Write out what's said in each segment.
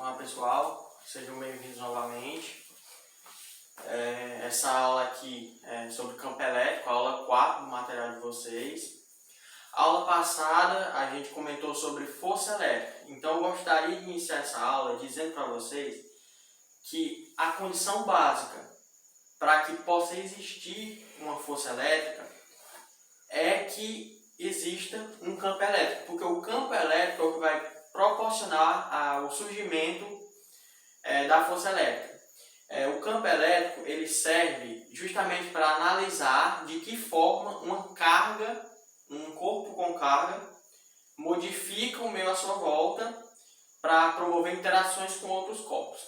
Olá pessoal, sejam bem-vindos novamente. Essa aula aqui é sobre campo elétrico, a aula 4 do material de vocês. A aula passada a gente comentou sobre força elétrica, então eu gostaria de iniciar essa aula dizendo para vocês que a condição básica para que possa existir uma força elétrica é que exista um campo elétrico, porque o campo elétrico é o que vai proporcionar o surgimento da força elétrica. O campo elétrico ele serve justamente para analisar de que forma uma carga, um corpo com carga, modifica o meio à sua volta para promover interações com outros corpos.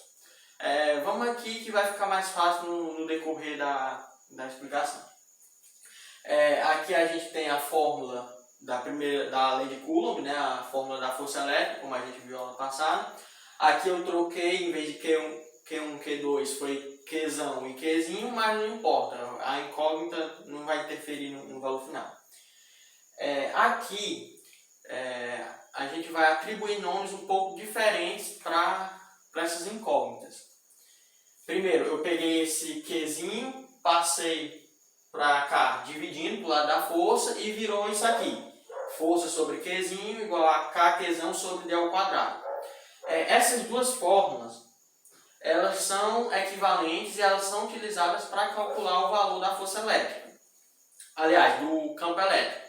Vamos aqui que vai ficar mais fácil no decorrer da explicação. Aqui a gente tem a fórmula da lei de Coulomb, né, a fórmula da força elétrica, como a gente viu na aula passada. Aqui eu troquei, em vez de Q1, Q2, foi Qzão e Qzinho, mas não importa, a incógnita não vai interferir no valor final. Aqui a gente vai atribuir nomes um pouco diferentes para essas incógnitas. Primeiro, eu peguei esse Qzinho, passei para cá, dividindo para o lado da força e virou isso aqui. Força sobre Qzinho igual a Kqzão sobre D ao quadrado. Essas duas fórmulas, elas são equivalentes e elas são utilizadas para calcular o valor da força elétrica. Aliás, do campo elétrico.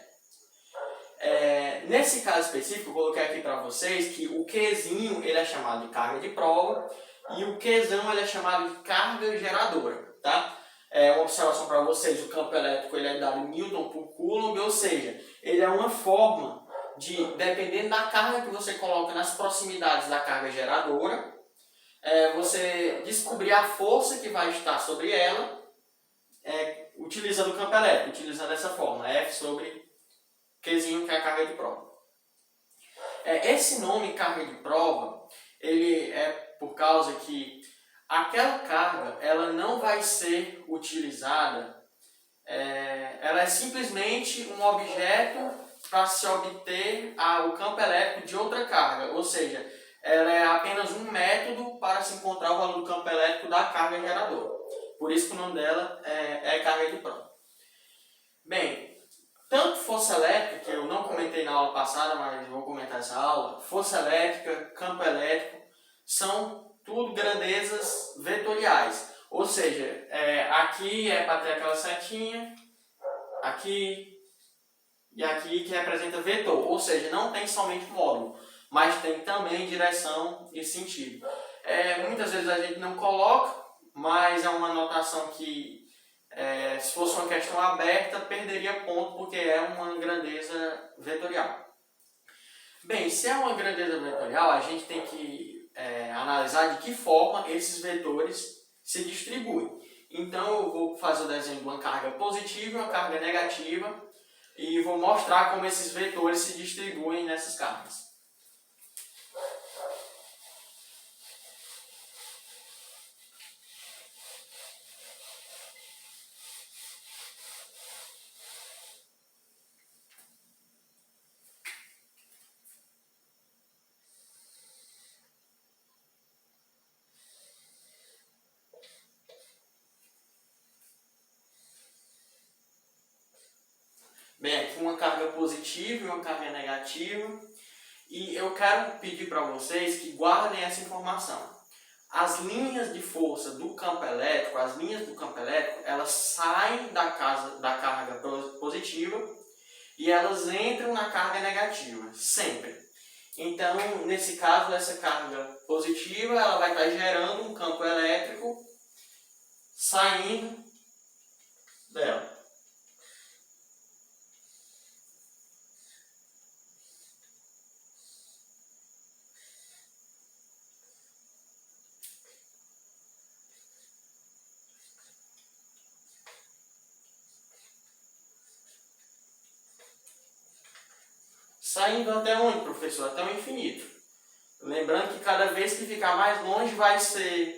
Nesse caso específico, eu coloquei aqui para vocês que o Qzinho ele é chamado de carga de prova e o Qzão ele é chamado de carga geradora, tá? Uma observação para vocês, o campo elétrico ele é dado em Newton por Coulomb, ou seja, ele é uma forma de, dependendo da carga que você coloca nas proximidades da carga geradora, você descobrir a força que vai estar sobre ela, utilizando o campo elétrico, utilizando essa fórmula, F sobre Qzinho, que é a carga de prova. Esse nome carga de prova, ele é por causa que aquela carga ela não vai ser utilizada, ela é simplesmente um objeto para se obter o campo elétrico de outra carga, ou seja, ela é apenas um método para se encontrar o valor do campo elétrico da carga geradora. Por isso que o nome dela é carga de prova. Bem, tanto força elétrica, que eu não comentei na aula passada, mas vou comentar essa aula, força elétrica, campo elétrico, são tudo grandezas vetoriais. Ou seja, aqui é para ter aquela setinha, aqui e aqui que representa vetor. Ou seja, não tem somente módulo, mas tem também direção e sentido. Muitas vezes a gente não coloca, mas é uma notação que, se fosse uma questão aberta, perderia ponto, porque é uma grandeza vetorial. Bem, se é uma grandeza vetorial, a gente tem que analisar de que forma esses vetores se distribuem. Então eu vou fazer o desenho de uma carga positiva e uma carga negativa e vou mostrar como esses vetores se distribuem nessas cargas. Bem, aqui uma carga positiva e uma carga negativa. E eu quero pedir para vocês que guardem essa informação. As linhas de força do campo elétrico, elas saem da carga positiva e elas entram na carga negativa, sempre. Então, nesse caso, essa carga positiva ela vai estar gerando um campo elétrico saindo dela. Saindo até onde, professor? Até o infinito. Lembrando que cada vez que ficar mais longe vai ser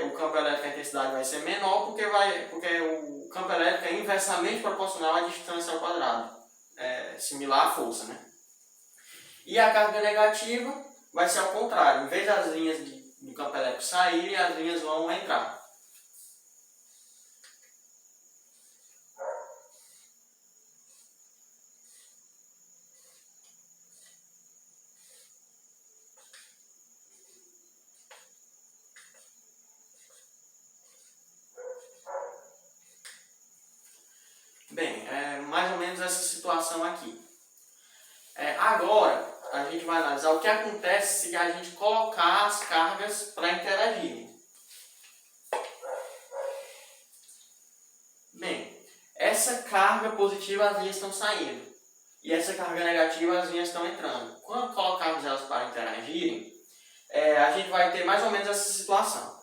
o campo elétrico, a intensidade vai ser menor, porque o campo elétrico é inversamente proporcional à distância ao quadrado, similar à força, né? E a carga negativa vai ser ao contrário. Em vez das linhas do campo elétrico saírem, as linhas vão entrar. Bem, é mais ou menos essa situação aqui. Agora, a gente vai analisar o que acontece se a gente colocar as cargas para interagirem. Bem, essa carga positiva as linhas estão saindo e essa carga negativa as linhas estão entrando. Quando colocarmos elas para interagirem, a gente vai ter mais ou menos essa situação.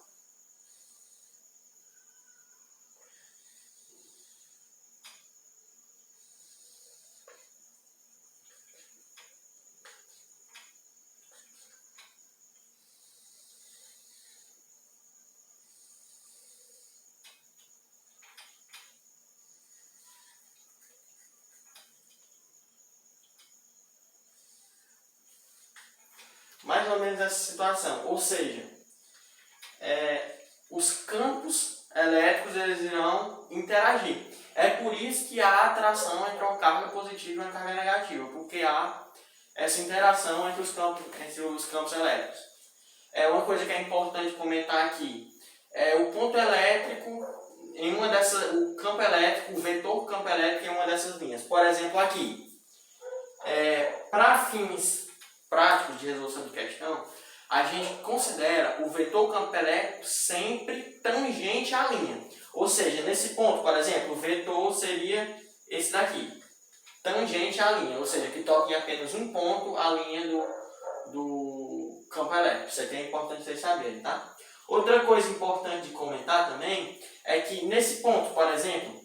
Mais ou menos essa situação, ou seja, os campos elétricos eles irão interagir. É por isso que há atração entre uma carga positiva e uma carga negativa, porque há essa interação entre os campos elétricos. Uma coisa que é importante comentar aqui é o ponto elétrico em o campo elétrico, o vetor campo elétrico em uma dessas linhas. Por exemplo, aqui, para fins práticos de resolução de questão, a gente considera o vetor campo elétrico sempre tangente à linha. Ou seja, nesse ponto, por exemplo, o vetor seria esse daqui, tangente à linha, ou seja, que toca em apenas um ponto a linha do campo elétrico. Isso aqui é importante vocês saberem, tá? Outra coisa importante de comentar também é que nesse ponto, por exemplo,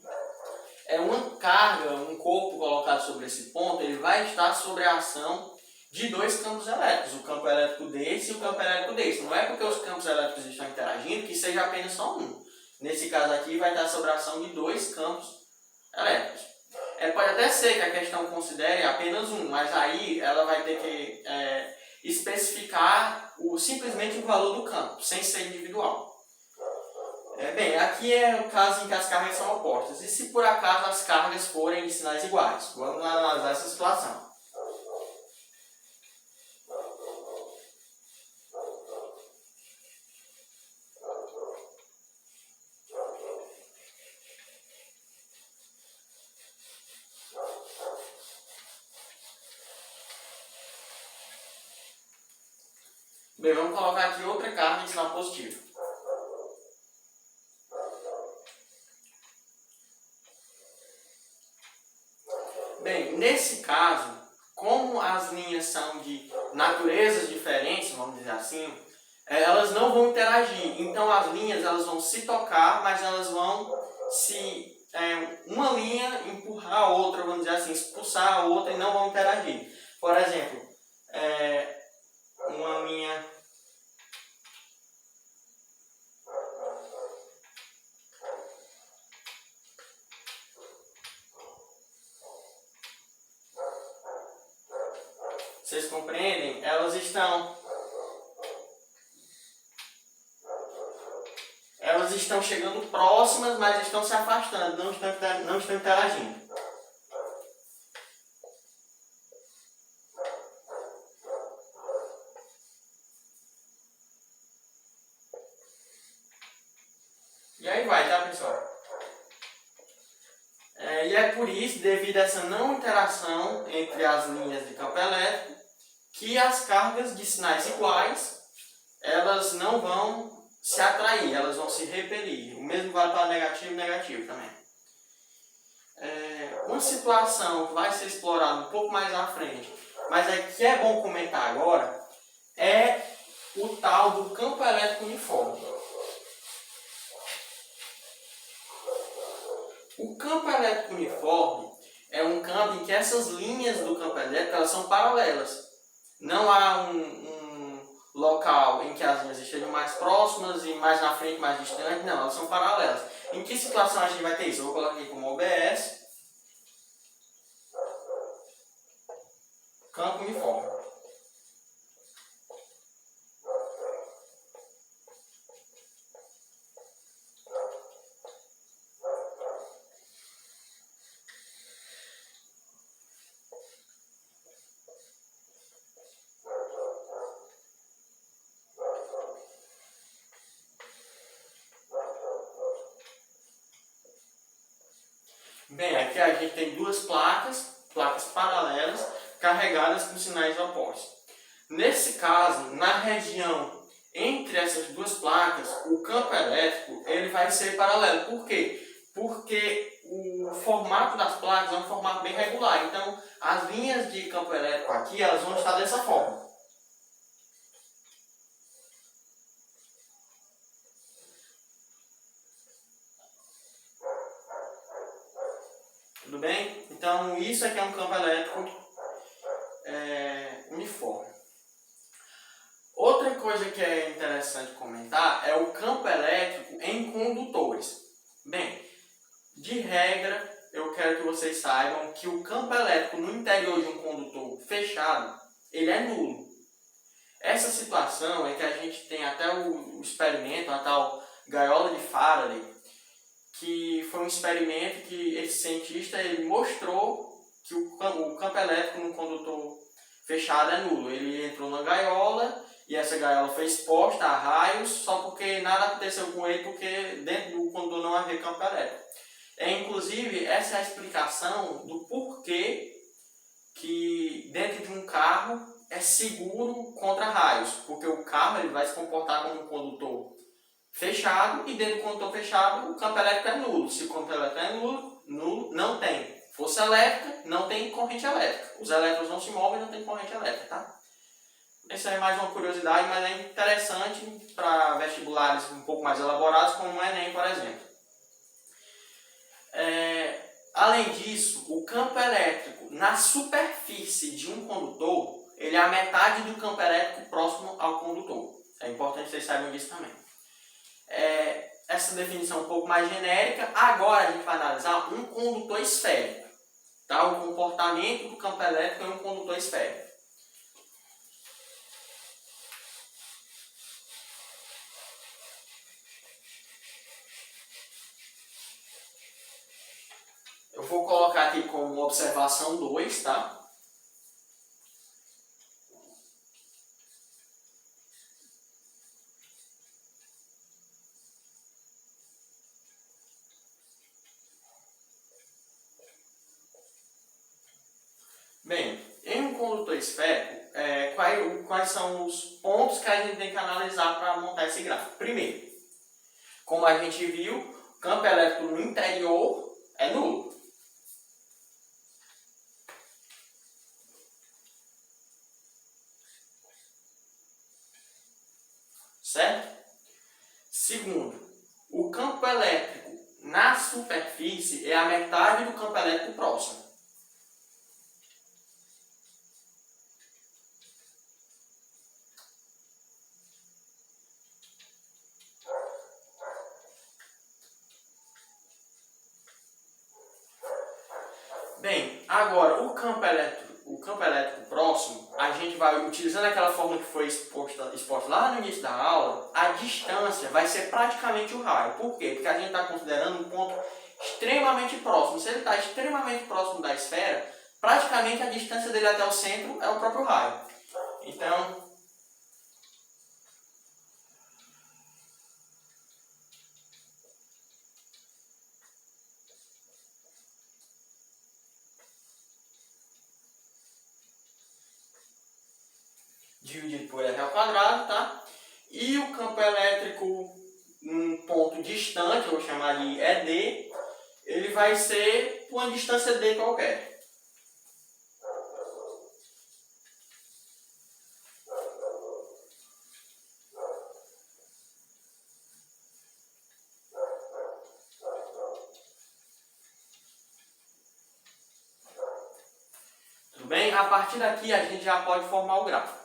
uma carga, um corpo colocado sobre esse ponto, ele vai estar sob a ação de dois campos elétricos, o campo elétrico desse e o campo elétrico desse. Não é porque os campos elétricos estão interagindo que seja apenas só um. Nesse caso aqui vai estar sob a ação de dois campos elétricos. Pode até ser que a questão considere apenas um, mas aí ela vai ter que especificar simplesmente o valor do campo, sem ser individual. Bem, aqui é o caso em que as cargas são opostas. E se por acaso as cargas forem de sinais iguais? Vamos analisar essa situação. Bem, vamos colocar aqui outra carga de sinal positivo. Bem, nesse caso, como as linhas são de naturezas diferentes, vamos dizer assim, elas não vão interagir. Então as linhas elas vão se tocar, mas elas vão uma linha empurrar a outra, vamos dizer assim, expulsar a outra e não vão interagir. Por exemplo, uma linha vocês compreendem? Elas estão chegando próximas, mas estão se afastando, não estão interagindo. E aí vai, tá, pessoal? E é por isso, devido a essa não interação entre as linhas de campo elétrico, que as cargas de sinais iguais, elas não vão se atrair, elas vão se repelir. O mesmo vale para negativo e negativo também. Uma situação que vai ser explorada um pouco mais à frente, mas que é bom comentar agora, é o tal do campo elétrico uniforme. O campo elétrico uniforme é um campo em que essas linhas do campo elétrico elas são paralelas. Não há um local em que as linhas estejam mais próximas e mais na frente, mais distante. Não, elas são paralelas. Em que situação a gente vai ter isso? Eu vou colocar aqui como OBS. Campo uniforme. Bem, aqui a gente tem duas placas paralelas, carregadas com sinais opostos. Nesse caso, na região entre essas duas placas, o campo elétrico ele vai ser paralelo. Por quê? Porque o formato das placas é um formato bem regular. Então, as linhas de campo elétrico aqui elas vão estar dessa forma. Tudo bem? Então, isso aqui é um campo elétrico uniforme. Outra coisa que é interessante comentar é o campo elétrico em condutores. Bem, de regra, eu quero que vocês saibam que o campo elétrico no interior de um condutor fechado, ele é nulo. Essa situação é que a gente tem até o experimento, a tal gaiola de Faraday, que foi um experimento que esse cientista ele mostrou que o campo elétrico no condutor fechado é nulo. Ele entrou na gaiola e essa gaiola foi exposta a raios só porque nada aconteceu com ele, porque dentro do condutor não havia campo elétrico. Inclusive, essa é a explicação do porquê que dentro de um carro é seguro contra raios, porque o carro ele vai se comportar como um condutor fechado e dentro do condutor fechado o campo elétrico é nulo. Se o campo elétrico é nulo, não tem força elétrica, não tem corrente elétrica. Os elétrons não se movem, não tem corrente elétrica, tá? Essa é mais uma curiosidade, mas é interessante para vestibulares um pouco mais elaborados, como o Enem, por exemplo. Além disso, o campo elétrico na superfície de um condutor, ele é a metade do campo elétrico próximo ao condutor. É importante que vocês saibam disso também. Essa definição é um pouco mais genérica. Agora a gente vai analisar um condutor esférico. Tá? O comportamento do campo elétrico em um condutor esférico. Eu vou colocar aqui como observação 2, tá? Bem, em um condutor esférico, quais são os pontos que a gente tem que analisar para montar esse gráfico? Primeiro, como a gente viu, o campo elétrico no interior é nulo. Certo? Segundo, o campo elétrico na superfície é a metade do campo elétrico próximo. Bem, agora o campo elétrico próximo, a gente vai, utilizando aquela fórmula que foi exposta lá no início da aula, a distância vai ser praticamente o raio. Por quê? Porque a gente está considerando um ponto extremamente próximo. Se ele está extremamente próximo da esfera, praticamente a distância dele até o centro é o próprio raio. Então, dividido por R ao quadrado, tá? E o campo elétrico num ponto distante, eu vou chamar de ED, ele vai ser uma distância D qualquer. Tudo bem? A partir daqui a gente já pode formar o gráfico.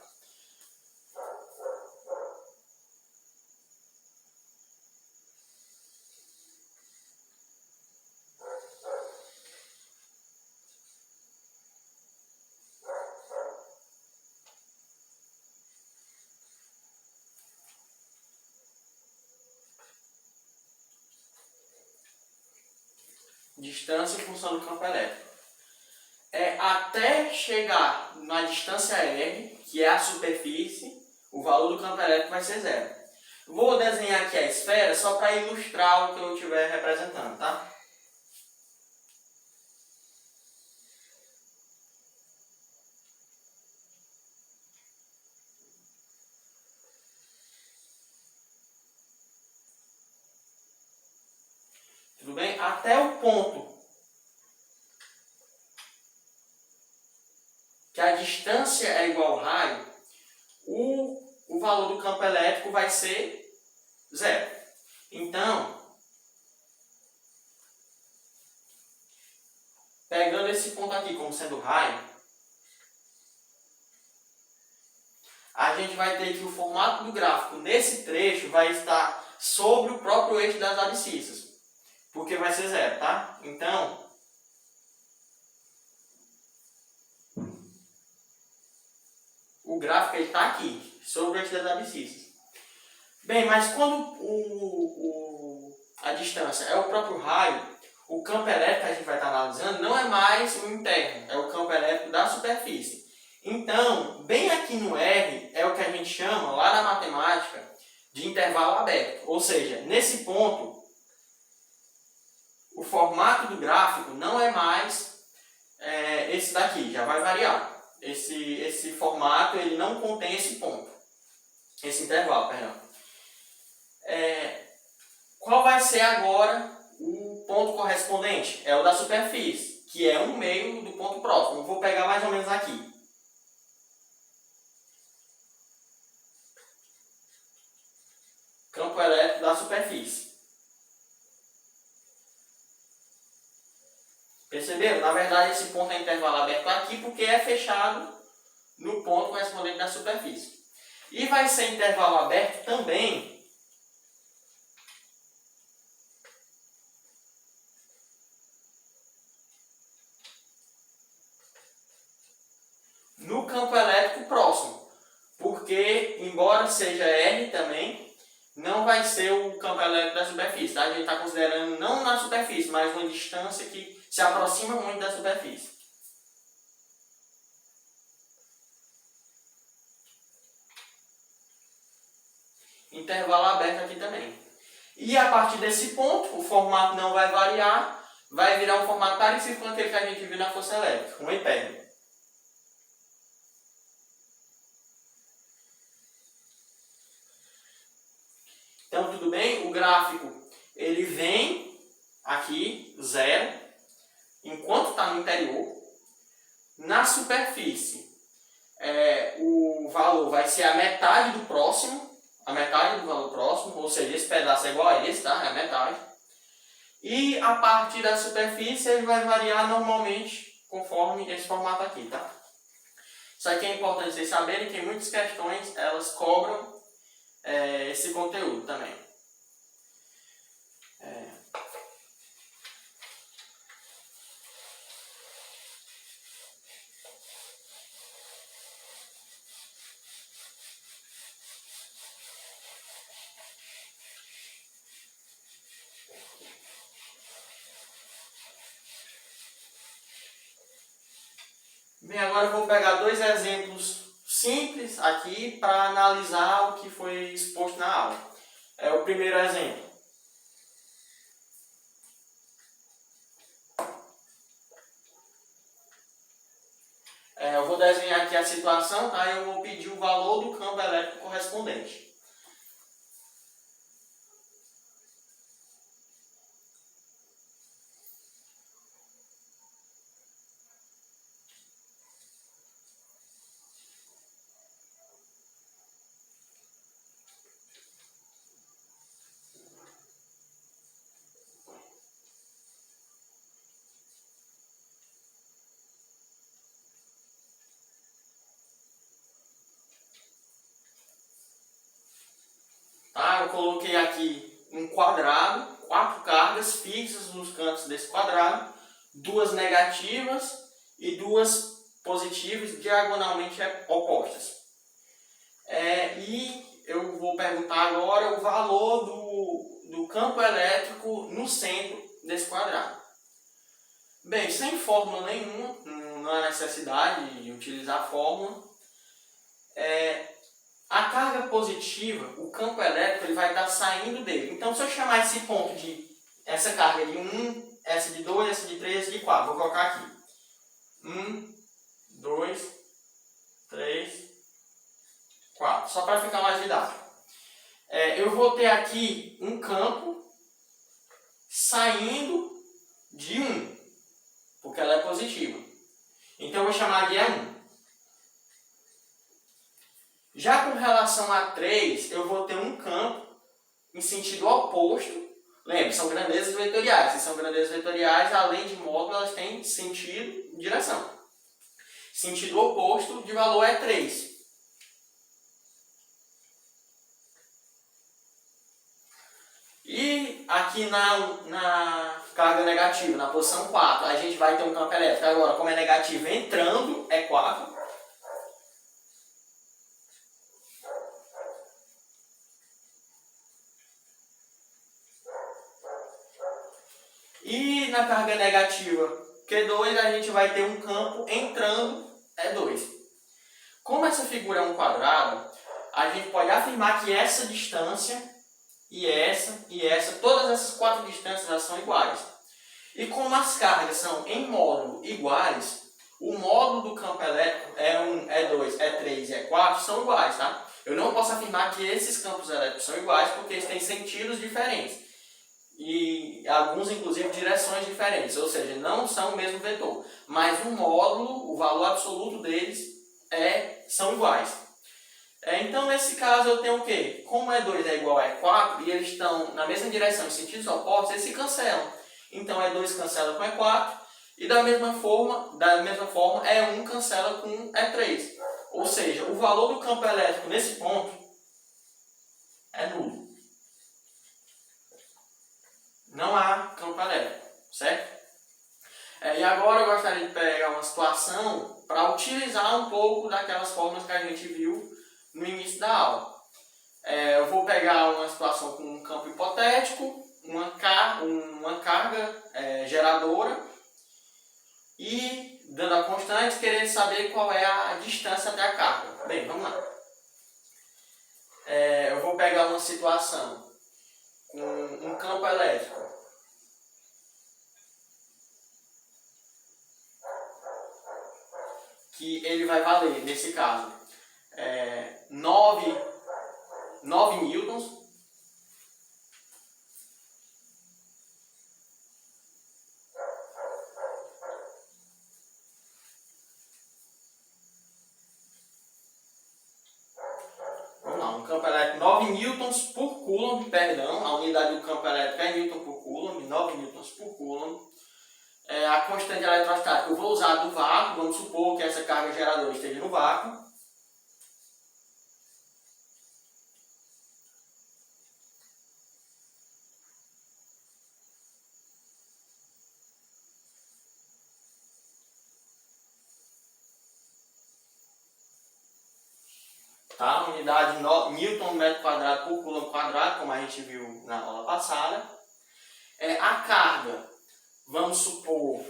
Distância em função do campo elétrico. Até chegar na distância R, que é a superfície, o valor do campo elétrico vai ser zero. Vou desenhar aqui a esfera só para ilustrar o que eu estiver representando, tá? Tudo bem? Até o ponto que a distância é igual ao raio, o valor do campo elétrico vai ser zero. Então, pegando esse ponto aqui como sendo raio, a gente vai ter que o formato do gráfico nesse trecho vai estar sobre o próprio eixo das abscissas, porque vai ser zero, tá? Então, o gráfico está aqui, sobre o eixo das abscissas. Bem, mas quando a distância é o próprio raio, o campo elétrico que a gente vai estar analisando não é mais o interno, é o campo elétrico da superfície. Então, bem aqui no R, é o que a gente chama, lá na matemática, de intervalo aberto. Ou seja, nesse ponto, o formato do gráfico não é mais esse daqui, já vai variar. Esse formato ele não contém esse ponto, esse intervalo, perdão. Qual vai ser agora o ponto correspondente? É o da superfície, que é 1/2 do ponto próximo. Eu vou pegar mais ou menos aqui. Campo elétrico da superfície. Perceberam? Na verdade, esse ponto é intervalo aberto aqui porque é fechado no ponto correspondente da superfície. E vai ser intervalo aberto também no campo elétrico próximo, porque, embora seja R também, não vai ser o campo elétrico da superfície, tá? A gente está considerando não na superfície, mas uma distância que se aproxima muito da superfície. Intervalo aberto aqui também. E a partir desse ponto, o formato não vai variar, vai virar um formato parecido com aquele que a gente viu na força elétrica, um hipérbola. Então, tudo bem? O gráfico, ele vem aqui, zero, enquanto está no interior. Na superfície, o valor vai ser a metade do próximo, a metade do valor próximo, ou seja, esse pedaço é igual a esse, tá? É a metade. E a partir da superfície, ele vai variar normalmente conforme esse formato aqui, tá? Isso aqui é importante vocês saberem que muitas questões, elas cobram esse conteúdo também. Bem, agora eu vou pegar dois exemplos simples aqui para analisar o que foi exposto na aula. O primeiro exemplo. Eu vou desenhar aqui a situação, tá? Eu vou pedir o valor do campo elétrico correspondente. Tá? Eu coloquei aqui um quadrado, 4 cargas fixas nos cantos desse quadrado, 2 negativas e 2 positivas diagonalmente opostas. E eu vou perguntar agora o valor do campo elétrico no centro desse quadrado. Bem, sem fórmula nenhuma, não há necessidade de utilizar a fórmula. A carga positiva, o campo elétrico, ele vai estar saindo dele. Então, se eu chamar esse ponto essa carga de 1, essa de 2, essa de 3, essa de 4, vou colocar aqui. 1, 2, 3, 4. Só para ficar mais didático. Eu vou ter aqui um campo saindo de 1, porque ela é positiva. Então eu vou chamar de E1. Já com relação a 3, eu vou ter um campo em sentido oposto. Lembre, são grandezas vetoriais. Se são grandezas vetoriais, além de módulo, elas têm sentido e direção. Sentido oposto de valor é 3. E aqui na carga negativa, na posição 4, a gente vai ter um campo elétrico. Agora, como é negativo entrando, é 4. E na carga negativa Q2, a gente vai ter um campo entrando, é 2. Como essa figura é um quadrado, a gente pode afirmar que essa distância e essa, todas essas 4 distâncias elas são iguais. E como as cargas são em módulo iguais, o módulo do campo elétrico E1, E2, E3 e E4 são iguais, tá? Eu não posso afirmar que esses campos elétricos são iguais porque eles têm sentidos diferentes. E alguns, inclusive, direções diferentes, ou seja, não são o mesmo vetor. Mas o módulo, o valor absoluto deles são iguais. Então, nesse caso, eu tenho o quê? Como E2 é igual a E4 e eles estão na mesma direção em sentidos opostos, eles se cancelam. Então, E2 cancela com E4 e da mesma forma, E1 cancela com E3. Ou seja, o valor do campo elétrico nesse ponto é nulo. Não há campo elétrico, certo? E agora eu gostaria de pegar uma situação para utilizar um pouco daquelas formas que a gente viu no início da aula. Eu vou pegar uma situação com um campo hipotético, uma carga geradora e, dando a constante, querer saber qual é a distância até a carga. Bem, vamos lá. Eu vou pegar uma situação com um campo elétrico que ele vai valer, nesse caso, 9 newtons. Vamos lá, um campo elétrico 9 newtons por coulomb, perdão, a unidade do campo elétrico é newton por coulomb, 9 newtons por coulomb. A constante eletrostática eu vou usar do vácuo, vamos supor que essa carga geradora esteja no vácuo. Tá? A unidade newton metro quadrado por coulomb quadrado, como a gente viu na aula passada. A carga, vamos supor,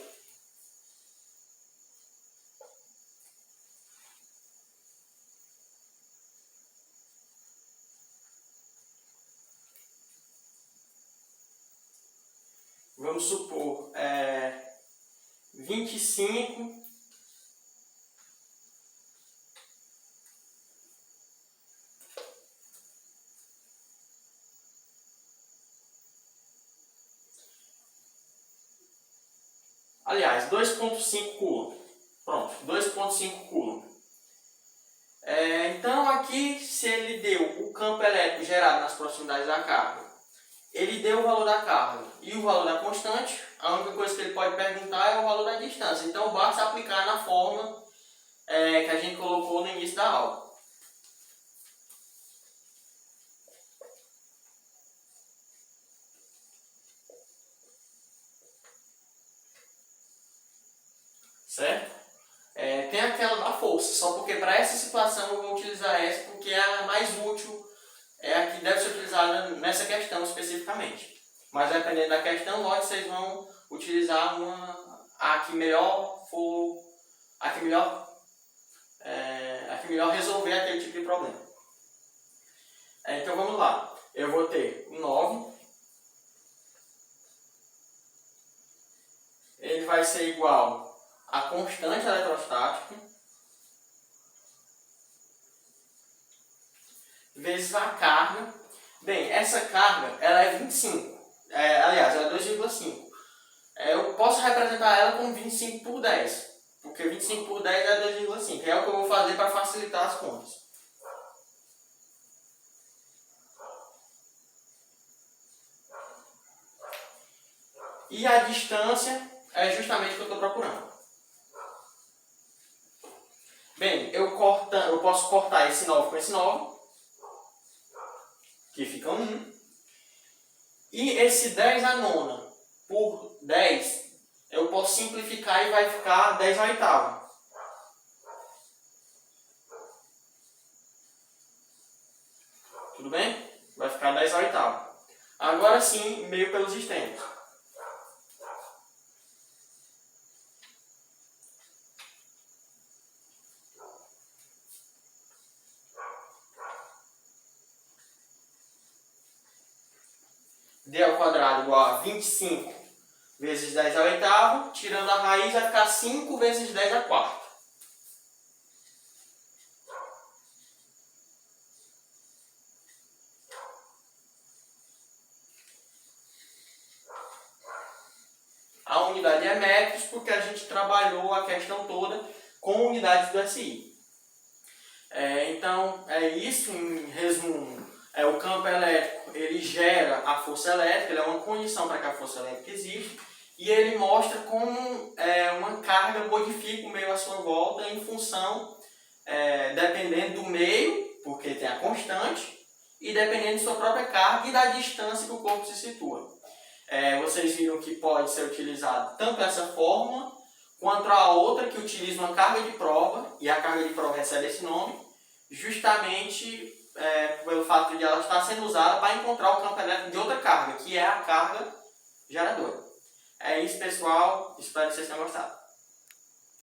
vamos supor 25 aliás, 2,5 coulomb. Pronto, 2,5 coulomb. Então aqui, se ele deu o campo elétrico gerado nas proximidades da carga, ele deu o valor da carga e o valor da constante, a única coisa que ele pode perguntar é o valor da distância. Então basta aplicar na fórmula que a gente colocou no início da aula. Certo? Tem aquela da força, só porque para essa situação eu vou utilizar essa porque é a mais útil, é a que deve ser utilizada nessa questão especificamente. Mas dependendo da questão, lógico, vocês vão utilizar a que melhor resolver aquele tipo de problema. Então vamos lá, eu vou ter 9, ele vai ser igual a constante eletrostática vezes a carga. Bem, essa carga ela é 25. aliás, ela é 2,5. Eu posso representar ela como 25 por 10, porque 25 por 10 é 2,5. É o que eu vou fazer para facilitar as contas. E a distância é justamente o que eu estou procurando. Bem, eu posso cortar esse 9 com esse 9, que fica 1. E esse 10 a nona por 10, eu posso simplificar e vai ficar 10 a oitava. Tudo bem? Vai ficar 10 a oitava. Agora sim, meio pelos extremos. D ao quadrado igual a 25 vezes 10 ao oitavo, tirando a raiz vai ficar 5 vezes 10 à quarta. A unidade é metros porque a gente trabalhou a questão toda com unidades do SI. Então, é isso em resumo. O campo elétrico ele gera a força elétrica, ele é uma condição para que a força elétrica exista, e ele mostra como uma carga modifica o meio à sua volta em função, dependendo do meio, porque tem a constante, e dependendo de sua própria carga e da distância que o corpo se situa. Vocês viram que pode ser utilizado tanto essa fórmula, quanto a outra que utiliza uma carga de prova, e a carga de prova recebe esse nome, justamente pelo fato de ela estar sendo usada para encontrar o campo elétrico de outra carga, que é a carga geradora. É isso, pessoal. Espero que vocês tenham gostado.